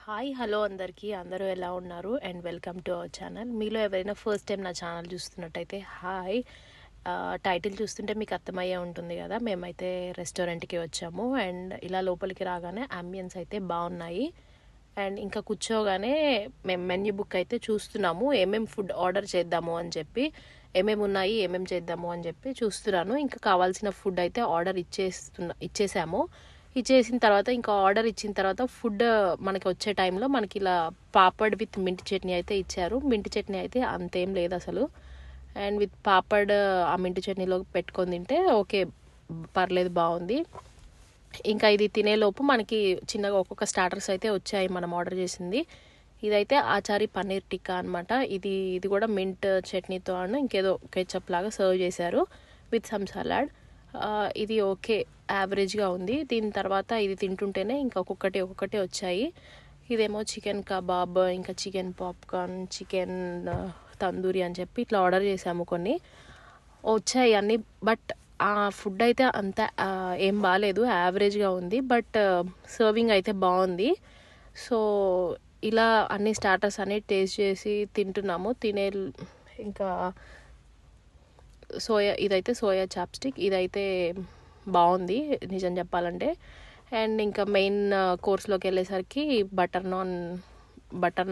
Hi hello అందరికీ అందరూ ఎలా ఉన్నారు and welcome to our channel. మీలో ఎవరైనా ఫస్ట్ టైం నా ఛానల్ చూస్తున్నట్టయితే హాయ్. టైటిల్ చూస్తుంటే మీకు అర్థమయ్యే ఉంటుంది కదా, మేమైతే రెస్టారెంట్కి వచ్చాము. అండ్ ఇలా లోపలికి రాగానే అంబియన్స్ అయితే బాగున్నాయి. అండ్ ఇంకా కూర్చోగానే మేము మెన్యూ బుక్ అయితే చూస్తున్నాము, ఏమేమి ఫుడ్ ఆర్డర్ చేద్దాము అని చెప్పి, ఏమేమి ఉన్నాయి ఏమేమి చేద్దాము అని చెప్పి చూస్తున్నాను. ఇంకా కావాల్సిన ఫుడ్ అయితే ఆర్డర్ ఇచ్చేసాము. ఇచ్చేసిన తర్వాత ఇంకా ఆర్డర్ ఇచ్చిన తర్వాత ఫుడ్ మనకి వచ్చే టైంలో మనకి ఇలా పాపడ్ విత్ మింట్ చట్నీ అయితే ఇచ్చారు. మింట్ చట్నీ అయితే అంతేం లేదు అసలు. అండ్ విత్ పాపడ్ ఆ మింట్ చట్నీలో పెట్టుకొని తింటే ఓకే, పర్లేదు, బాగుంది. ఇంకా ఇది తినేలోపు మనకి చిన్నగా ఒక్కొక్క స్టార్టర్స్ అయితే వచ్చాయి మనం ఆర్డర్ చేసింది. ఇదైతే ఆచారి పన్నీర్ టిక్కా అనమాట. ఇది కూడా మింట్ చట్నీతో ఇంకేదో కెచప్ లాగా సర్వ్ చేశారు విత్ సమ్ సలాడ్. ఇది ఓకే, యావరేజ్గా ఉంది. దీని తర్వాత ఇది తింటుంటేనే ఇంకా ఒక్కొక్కటి వచ్చాయి. ఇదేమో చికెన్ కబాబ్, ఇంకా చికెన్ పాప్కార్న్, చికెన్ తందూరి అని చెప్పి ఇట్లా ఆర్డర్ చేసాము. కొన్ని వచ్చాయి అన్నీ. బట్ ఆ ఫుడ్ అయితే అంత ఏం బాగాలేదు, యావరేజ్గా ఉంది. బట్ సర్వింగ్ అయితే బాగుంది. సో ఇలా అన్ని స్టార్టర్స్ అన్ని టేస్ట్ చేసి తింటున్నాము. ఇంకా ఇదైతే సోయా చాప్స్టిక్, ఇదైతే బాగుంది నిజం చెప్పాలంటే. అండ్ ఇంకా మెయిన్ కోర్స్లోకి వెళ్ళేసరికి బటర్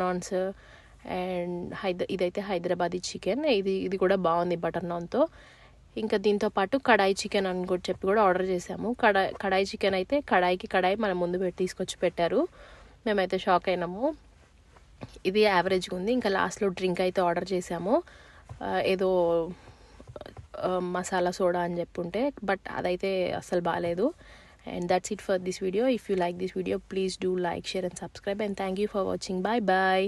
నాన్స్ అండ్ ఇదైతే హైదరాబాదీ చికెన్, ఇది కూడా బాగుంది బటర్ నాన్తో. ఇంకా దీంతో పాటు కడాయి చికెన్ అని కూడా చెప్పి కూడా ఆర్డర్ చేసాము. కడాయి చికెన్ అయితే కడాయి మన ముందు తీసుకొచ్చి పెట్టారు. మేమైతే షాక్ అయినాము. ఇది యావరేజ్గా ఉంది. ఇంకా లాస్ట్లో డ్రింక్ అయితే ఆర్డర్ చేసాము, ఏదో మసాలా సోడా అని చెప్పుంటే, బట్ అదైతే అస్సలు బాగాలేదు. And that's it for this video. If you like this video, please do like, share and subscribe, and thank you for watching. Bye bye.